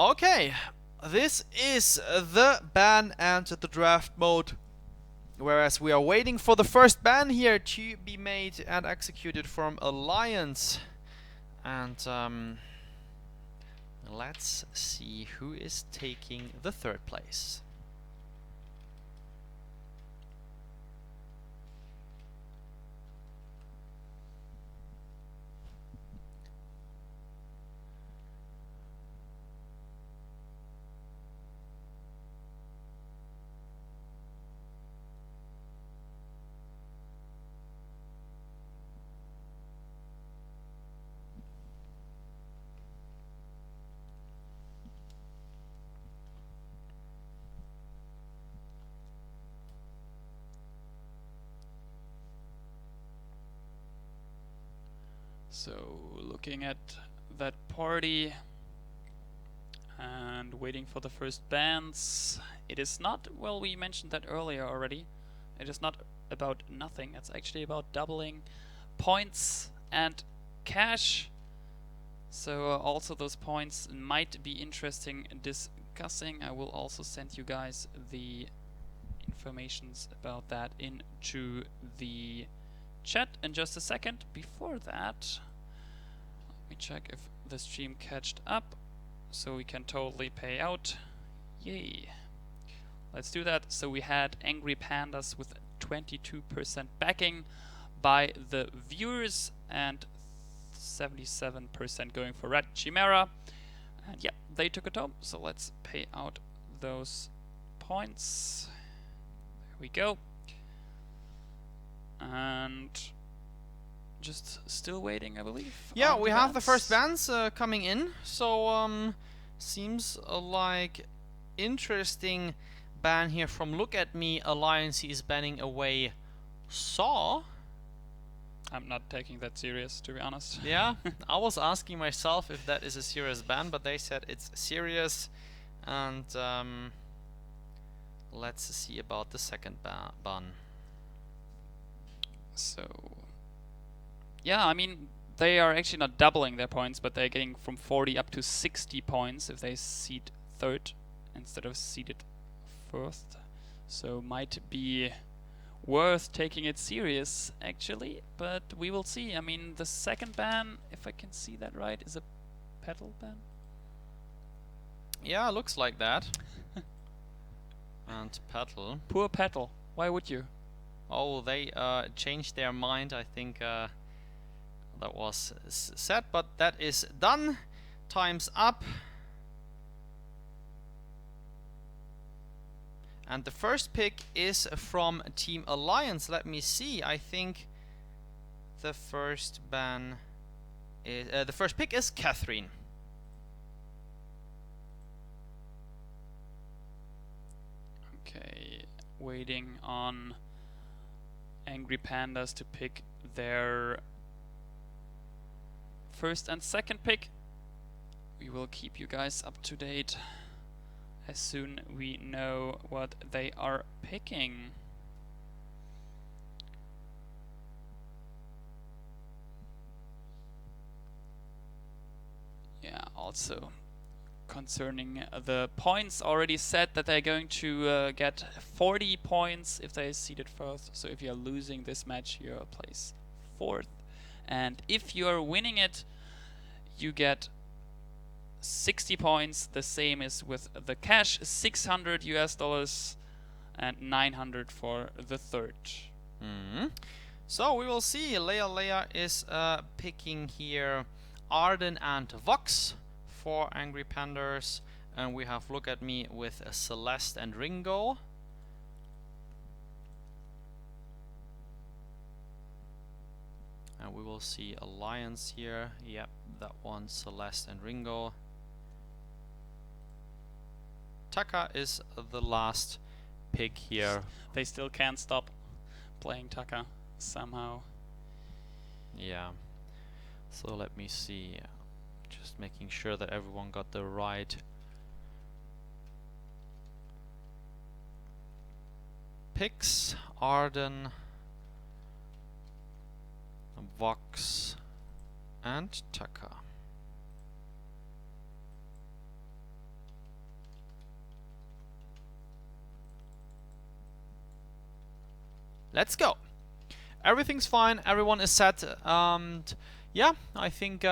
Okay, this is the ban and the draft mode. Whereas we are waiting for the first ban here to be made and executed from Alliance. And let's see who is taking the third place. So looking at that party and waiting for the first bans. It is not, well, we mentioned that earlier already. It is not about nothing. It's actually about doubling points and cash. So also those points might be interesting discussing. I will also send you guys the informations about that into the chat in just a second. Before that, let me check if the stream catched up so we can totally pay out. Yay. Let's do that. So we had Angry Pandas with 22% backing by the viewers and 77% going for Red Chimera. And yeah, they took it home. So let's pay out those points. There we go. And just still waiting, I believe. Yeah, we have the first bans coming in. So seems like interesting ban here from Look At Me. Alliance is banning away Saw. I'm not taking that serious, to be honest. Yeah, I was asking myself if that is a serious ban, but they said it's serious. And let's see about the second ban. So, yeah, I mean, they are actually not doubling their points, but they're getting from 40 up to 60 points if they seed third instead of seeded fourth. So might be worth taking it serious, actually, but we will see. I mean, the second ban, if I can see that right, is a pedal ban. Yeah, looks like that. And pedal. Poor pedal. Why would you? Oh, they changed their mind. I think that was said, but that is done. Time's up. And the first pick is from Team Alliance. Let me see. I think the first ban is the first pick is Catherine. Okay, waiting on Angry Pandas to pick their first and second pick. We will keep you guys up to date as soon we know what they are picking. Yeah, also concerning the points, already said that they're going to get 40 points if they seeded first. So if you're losing this match, you're placed fourth. And if you're winning it, you get 60 points. The same is with the cash, $600 and 900 for the third. So we will see. Leia is picking here Arden and Vox for Angry Pandas, and we have Look At Me with Celeste and Ringo. And we will see Alliance here. Yep, that one, Celeste and Ringo. Taka is the last pick here. They still can't stop playing Taka somehow. Yeah. So let me see. Just making sure that everyone got the right picks. Arden, Vox, and Taka. let's go. Everything's fine, everyone is set, and yeah, I think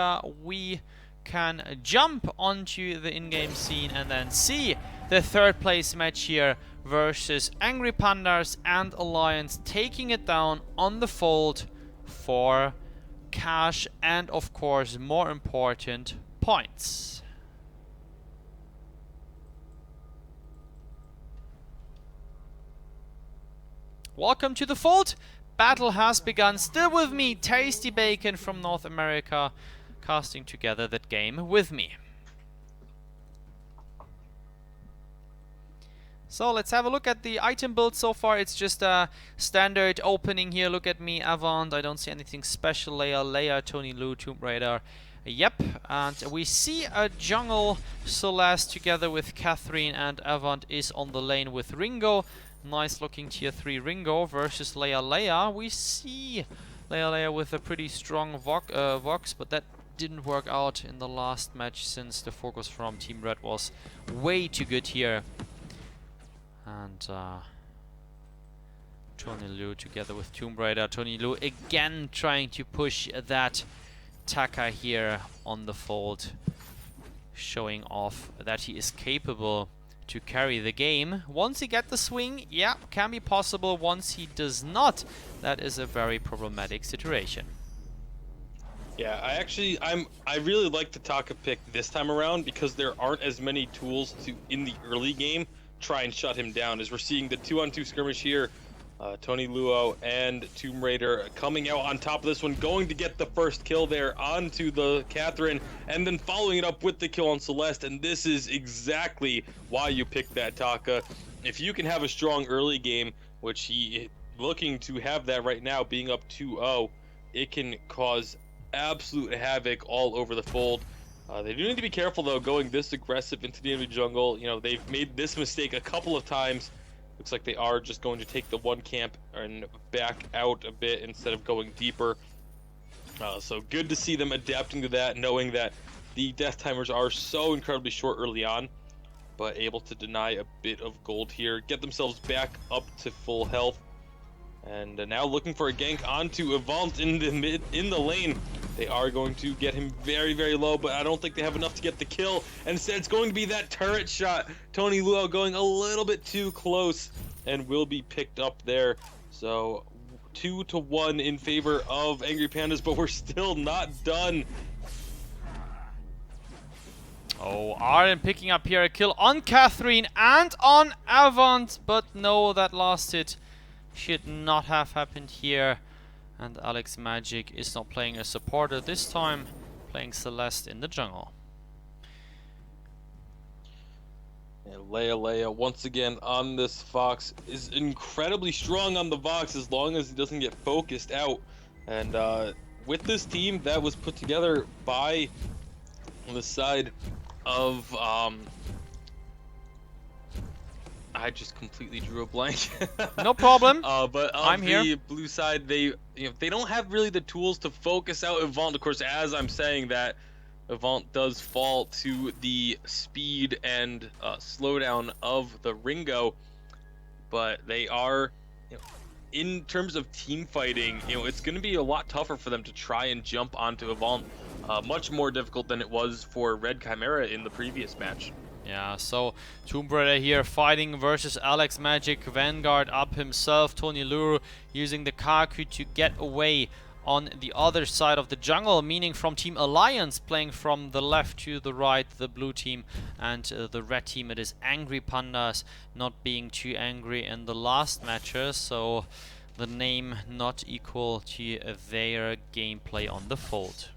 we can jump onto the in-game scene and then see the third place match here versus Angry Pandas and Alliance, taking it down on the Fold for cash and, of course, more important, points. Welcome to the Fold. Battle has begun. Still with me, Tasty Bacon from North America, casting together that game with me. So let's have a look at the item build so far. It's just a standard opening here. Look at me, Avant. I don't see anything special. Leia, Tony Lu, Tomb Raider. Yep, and we see a jungle Celeste together with Catherine, and Avant is on the lane with Ringo. Nice looking tier 3 Ringo versus Leia. We see Leia with a pretty strong Vox, but that didn't work out in the last match since the focus from Team Red was way too good here. And Tony Lu together with Tomb Raider. Tony Lu again trying to push that Taka here on the Fold, showing off that he is capable to carry the game. Once he gets the swing, yeah, can be possible. Once he does not, that is a very problematic situation. Yeah, I really like the Taka pick this time around because there aren't as many tools to, in the early game, try and shut him down. As we're seeing the 2-on-2 skirmish here, Tony Luo and Tomb Raider coming out on top of this one, going to get the first kill there onto the Catherine, and then following it up with the kill on Celeste. And this is exactly why you pick that Taka. If you can have a strong early game, which he looking to have that right now, being up 2-0, it can cause absolute havoc all over the Fold. They do need to be careful though, going this aggressive into the enemy jungle. You know, they've made this mistake a couple of times. Looks like they are just going to take the one camp and back out a bit instead of going deeper. So good to see them adapting to that, knowing that the death timers are so incredibly short early on, but able to deny a bit of gold here, get themselves back up to full health. And now looking for a gank onto Avant in the lane. They are going to get him very, very low, but I don't think they have enough to get the kill. And instead, it's going to be that turret shot. Tony Luo going a little bit too close and will be picked up there. So 2-1 in favor of Angry Pandas, but we're still not done. Oh, Arden picking up here a kill on Catherine and on Avant, but no, that last hit should not have happened here. And Alex Magic is not playing a supporter this time, playing Celeste in the jungle. And Leia once again on this Fox is incredibly strong on the Vox as long as he doesn't get focused out. And with this team that was put together by the side of I just completely drew a blank. No problem. But on I'm the here. blue side, they don't have really the tools to focus out Avant. Of course, as I'm saying that, Avant does fall to the speed and slowdown of the Ringo, but they are, in terms of team fighting, it's going to be a lot tougher for them to try and jump onto Avant. Much more difficult than it was for Red Chimera in the previous match. Yeah, so Tomb Raider here fighting versus Alex Magic, Vanguard up himself, Tony Lure using the Kaku to get away on the other side of the jungle, meaning from Team Alliance playing from the left to the right, the blue team, and the red team, it is Angry Pandas, not being too angry in the last matches, so the name not equal to their gameplay on the Fold.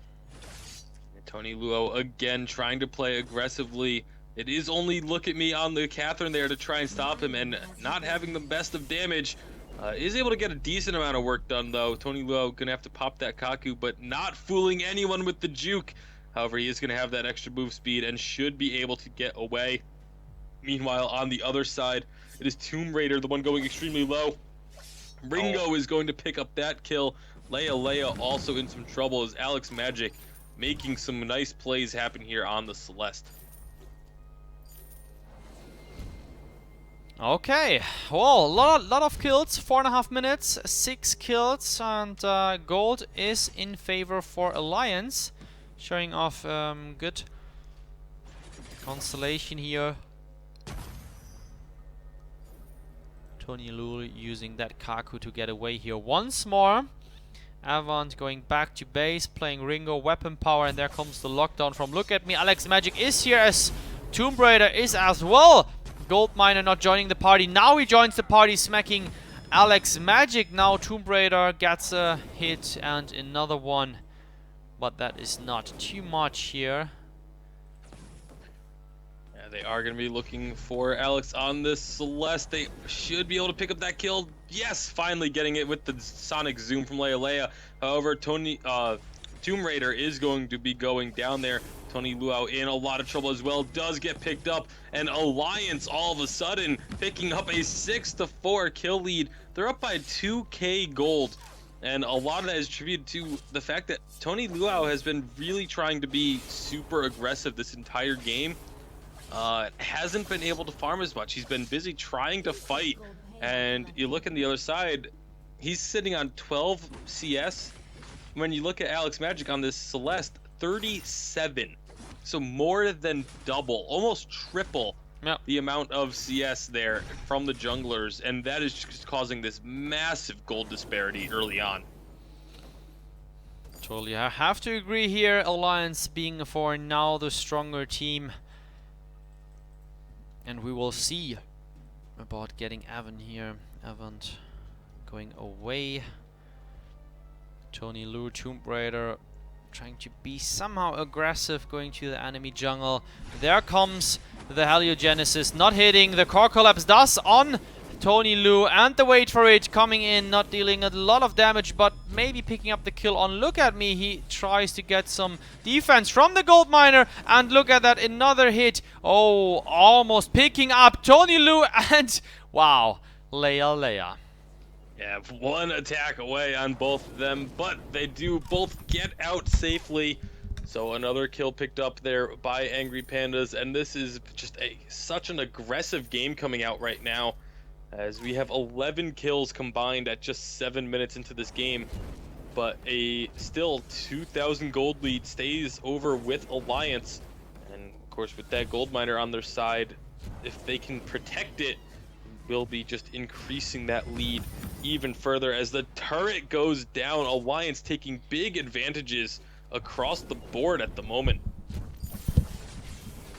Tony Luo again trying to play aggressively. It is only look at me on the Catherine there to try and stop him, and not having the best of damage. Is able to get a decent amount of work done though. Tony Luo gonna have to pop that Kaku, but not fooling anyone with the juke. However, he is gonna have that extra move speed and should be able to get away. Meanwhile, on the other side, it is Tomb Raider, the one going extremely low. Ringo is going to pick up that kill. Leia also in some trouble as Alex Magic making some nice plays happen here on the Celeste. Okay, well, lot of kills, 4.5 minutes, 6 kills, and gold is in favor for Alliance, showing off good constellation here. Tony Lu using that Kaku to get away here once more. Avant going back to base, playing Ringo, weapon power, and there comes the lockdown from Look At Me. Alex Magic is here as Tomb Raider is as well. Gold Miner not joining the party. Now he joins the party, smacking Alex Magic. Now Tomb Raider gets a hit and another one, but that is not too much here. Yeah, they are going to be looking for Alex on this Celeste. They should be able to pick up that kill. Yes, finally getting it with the Sonic Zoom from Leia. However, Tomb Raider is going to be going down there. Tony Luau in a lot of trouble as well, does get picked up, and Alliance all of a sudden picking up a 6-4 kill lead. They're up by 2k gold, and a lot of that is attributed to the fact that Tony Luau has been really trying to be super aggressive this entire game. Hasn't been able to farm as much. He's been busy trying to fight, and you look on the other side, he's sitting on 12 CS. When you look at Alex Magic on this Celeste, 37. So more than double, almost triple the amount of CS there from the junglers, and that is just causing this massive gold disparity early on. Totally, I have to agree here. Alliance being for now the stronger team, and we will see about getting Avant here. Avant going away. Tony Lu, Tomb Raider, trying to be somehow aggressive, going to the enemy jungle. There comes the Heliogenesis, not hitting. The core collapse does on Tony Lu, and the wait for it coming in, not dealing a lot of damage, but maybe picking up the kill on Look At Me. He tries to get some defense from the gold miner, and look at that, another hit. Oh, almost picking up Tony Lu, and wow, Leia. Yeah, one attack away on both of them, but they do both get out safely. So another kill picked up there by Angry Pandas, and this is just such an aggressive game coming out right now, as we have 11 kills combined at just 7 minutes into this game. But a still 2,000 gold lead stays over with Alliance, and of course with that gold miner on their side, if they can protect it, will be just increasing that lead even further as the turret goes down. Alliance taking big advantages across the board at the moment.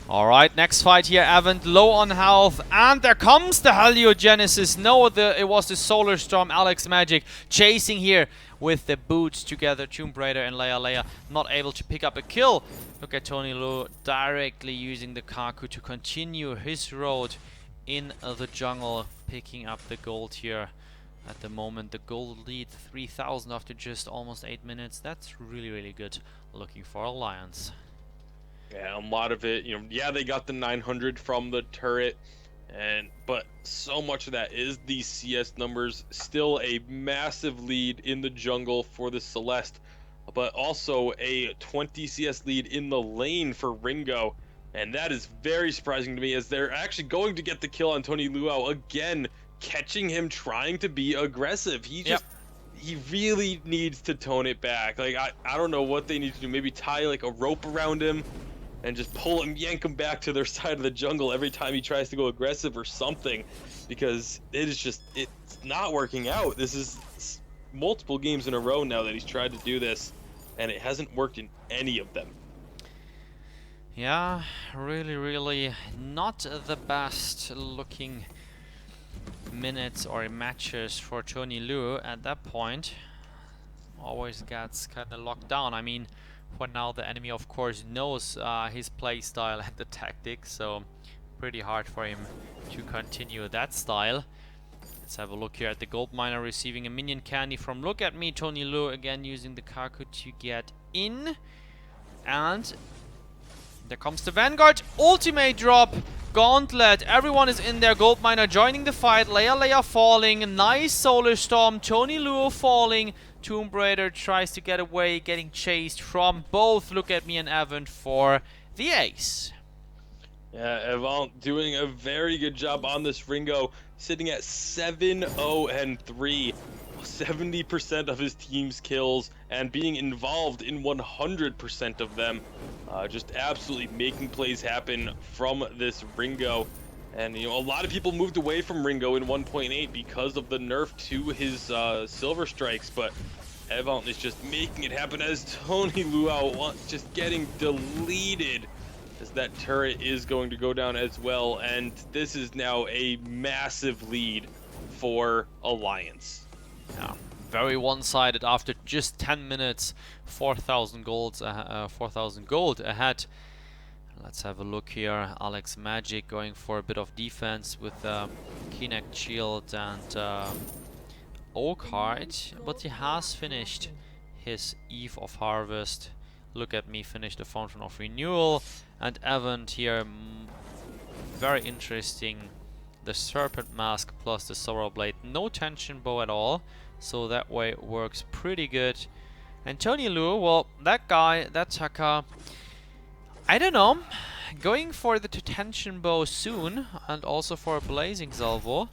Alright, next fight here. Avant low on health, and there comes the Heliogenesis. No, it was the Solar Storm. Alex Magic chasing here with the boots together. Tomb Raider and Leia not able to pick up a kill. Look at Tony Lu directly using the Kaku to continue his road in the jungle, picking up the gold here. At the moment, the gold lead 3,000 after just almost 8 minutes. That's really good. Looking for Alliance. Yeah, a lot of it, yeah, they got the 900 from the turret, but so much of that is these CS numbers. Still a massive lead in the jungle for the Celeste, but also a 20 CS lead in the lane for Ringo. And that is very surprising to me, as they're actually going to get the kill on Tony Luau again, catching him trying to be aggressive. He really needs to tone it back. Like, I don't know what they need to do. Maybe tie like a rope around him and just pull him, yank him back to their side of the jungle every time he tries to go aggressive or something, because it's not working out. This is multiple games in a row now that he's tried to do this, and it hasn't worked in any of them. Yeah, really not the best looking minutes or matches for Tony Lu at that point. Always gets kind of locked down. I mean, for now the enemy of course knows his play style and the tactics, so pretty hard for him to continue that style. Let's have a look here at the gold miner receiving a minion candy from Look At Me. Tony Lu again using the Kaku to get in, and there comes the Vanguard ultimate drop. Gauntlet, everyone is in there. Gold miner joining the fight. Leia falling. Nice Solar Storm. Tony Lu falling. Tomb Raider tries to get away, getting chased from both Look At Me and Avant for the ace. Yeah, Avant doing a very good job on this Ringo, sitting at 7-0-3, 70% of his team's kills, and being involved in 100% of them. Just absolutely making plays happen from this Ringo. And, you know, a lot of people moved away from Ringo in 1.8 because of the nerf to his silver strikes, but Avant is just making it happen as Tony Luau just getting deleted, as that turret is going to go down as well, and this is now a massive lead for Alliance. Yeah, very one-sided after just 10 minutes. 4,000 gold ahead. Let's have a look here. Alex Magic going for a bit of defense with Kinect Shield and Oak Heart, but he has finished his Eve of Harvest. Look at me finish the Fountain of Renewal, and Event here, very interesting. The Serpent Mask plus the Sorrow Blade, no tension bow at all, so that way it works pretty good. And Tony Luo, well, that guy, that Taka, I don't know, going for the tension bow soon, and also for a Blazing Salvo.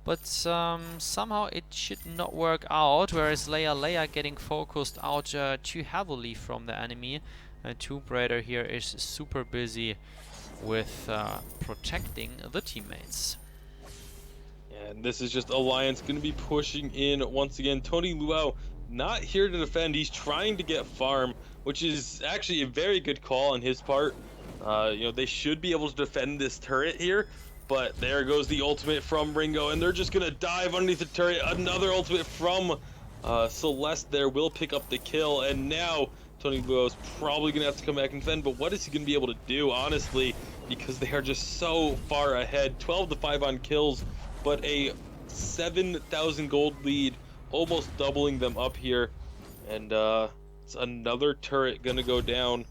But somehow it should not work out, whereas Leia getting focused out too heavily from the enemy. Tomb Raider here is super busy with protecting the teammates. And this is just Alliance going to be pushing in once again. Tony Luau not here to defend. He's trying to get farm, which is actually a very good call on his part. You know, they should be able to defend this turret here. But there goes the ultimate from Ringo, and they're just going to dive underneath the turret. Another ultimate from Celeste there will pick up the kill, and now Tony Luo is probably going to have to come back and defend, but what is he going to be able to do, honestly, because they are just so far ahead. 12-5 on kills, but a 7,000 gold lead, almost doubling them up here, and it's another turret going to go down,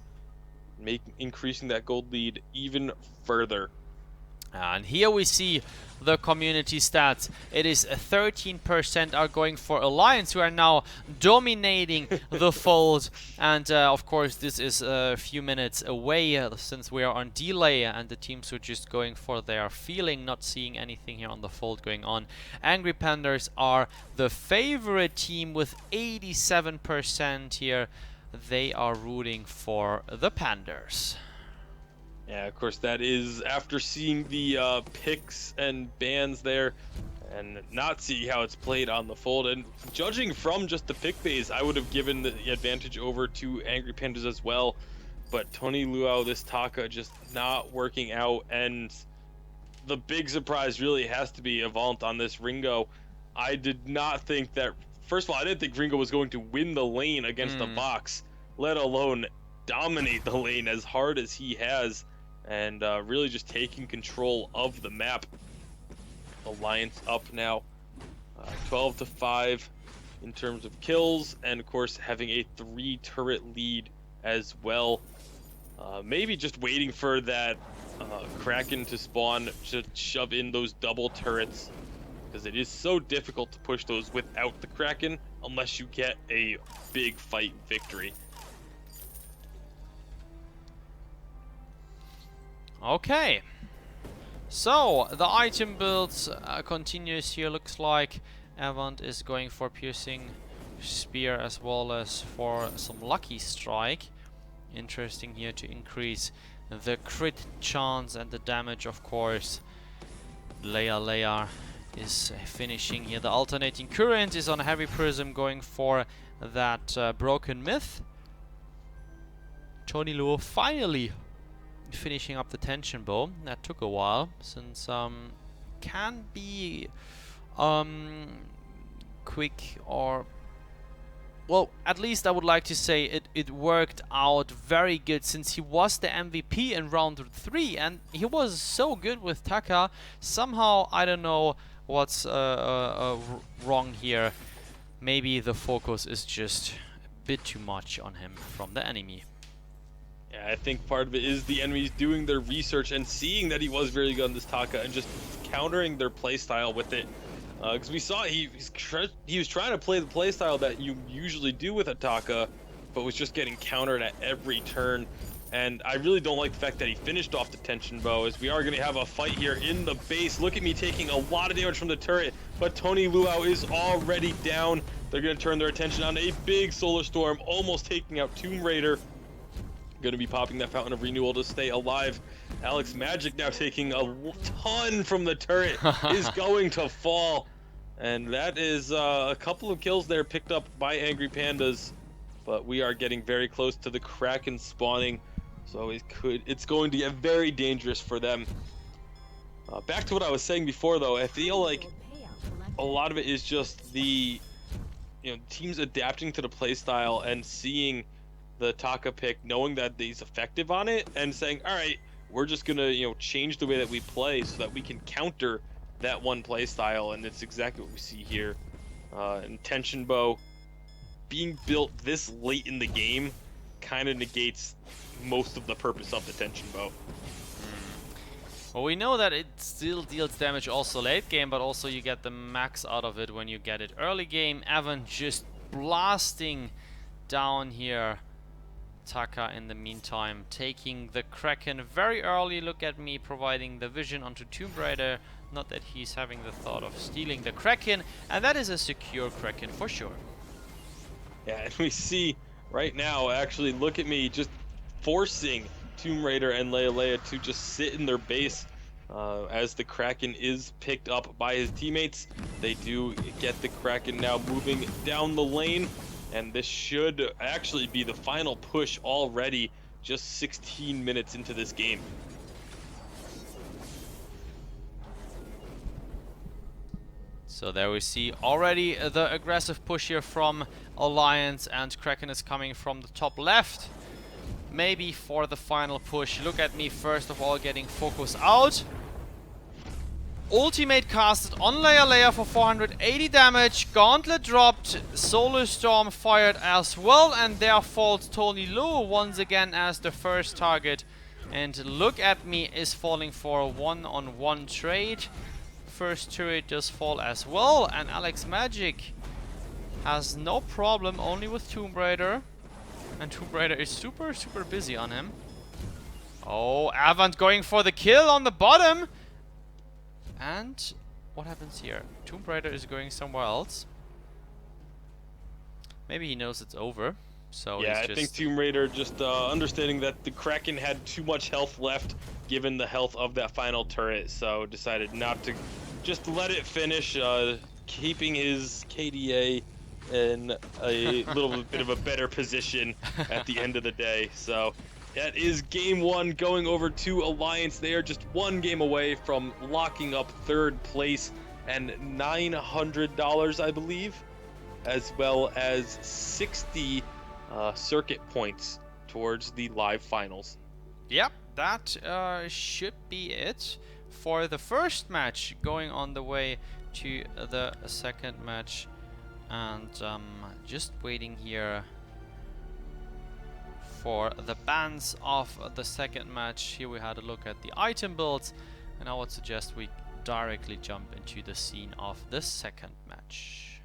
increasing that gold lead even further. And here we see the community stats. It is 13% are going for Alliance, who are now dominating the fold. And of course, this is a few minutes away since we are on delay, and the teams who are just going for their feeling, not seeing anything here on the fold going on. Angry Pandas are the favorite team with 87% here. They are rooting for the Pandas. Yeah, of course, that is after seeing the picks and bans there and not seeing how it's played on the fold. And judging from just the pick phase, I would have given the advantage over to Angry Pandas as well. But Tony Luau, this Taka, just not working out. And the big surprise really has to be Avant on this Ringo. I did not think that... First of all, I didn't think Ringo was going to win the lane against the box, let alone dominate the lane as hard as he has. And really just taking control of the map. Alliance up now, 12-5 in terms of kills, and of course having a 3-turret lead as well. Maybe just waiting for that Kraken to spawn to shove in those double turrets, because it is so difficult to push those without the Kraken unless you get a big fight victory. Okay, so the item build continues here. Looks like Avant is going for Piercing Spear as well as for some Lucky Strike. Interesting here to increase the crit chance and the damage, of course. Leia is finishing here. The Alternating Current is on Heavy Prism, going for that Broken Myth. Tony Luo finally finishing up the tension bow. That took a while, since can be quick, or well, at least I would like to say it worked out very good, since he was the MVP in round 3 and he was so good with Taka. Somehow I don't know what's wrong here. Maybe the focus is just a bit too much on him from the enemy. Yeah, I think part of it is the enemies doing their research and seeing that he was very good on this Taka and just countering their playstyle with it. Because we saw he was trying to play the playstyle that you usually do with a Taka, but was just getting countered at every turn. And I really don't like the fact that he finished off the tension bow, as we are going to have a fight here in the base. Look at me taking a lot of damage from the turret, but Tony Luau is already down. They're going to turn their attention on a big Solar Storm, almost taking out Tomb Raider. Going to be popping that Fountain of Renewal to stay alive. Alex Magic now taking a ton from the turret is going to fall. And that is a couple of kills there picked up by Angry Pandas. But we are getting very close to the Kraken spawning. So it's going to get very dangerous for them. Back to what I was saying before, though, I feel like a lot of it is just the teams adapting to the playstyle and seeing the Taka pick, knowing that he's effective on it, and saying, all right, we're just gonna change the way that we play so that we can counter that one playstyle. And it's exactly what we see here. And Tension Bow being built this late in the game kind of negates most of the purpose of the Tension Bow. Well, we know that it still deals damage also late game, but also you get the max out of it when you get it early game. Evan just blasting down here. Taka in the meantime taking the Kraken very early. Look at me providing the vision onto Tomb Raider. Not that he's having the thought of stealing the Kraken, and that is a secure Kraken for sure. Yeah, and we see right now, actually, look at me just forcing Tomb Raider and Leia to just sit in their base as the Kraken is picked up by his teammates. They do get the Kraken now moving down the lane, and this should actually be the final push already, just 16 minutes into this game. So there we see already the aggressive push here from Alliance, and Kraken is coming from the top left. Maybe for the final push. Look at me first of all getting focus out. Ultimate casted on Leia for 480 damage. Gauntlet dropped. Solar Storm fired as well. And there falls Tony Lu once again as the first target. And look at me is falling for a one-on-one trade. First turret does fall as well. And Alex Magic has no problem, only with Tomb Raider. And Tomb Raider is super busy on him. Oh, Avant going for the kill on the bottom. And what happens here? Tomb Raider is going somewhere else. Maybe he knows it's over. So yeah, he's I think Tomb Raider just understanding that the Kraken had too much health left given the health of that final turret, so decided not to just let it finish, keeping his KDA in a little bit of a better position at the end of the day. So that is game one going over to Alliance. They are just one game away from locking up third place and $900, I believe, as well as 60 circuit points towards the live finals. Yep, that should be it for the first match, going on the way to the second match. And just waiting here for the bans of the second match. Here we had a look at the item builds, and I would suggest we directly jump into the scene of the second match.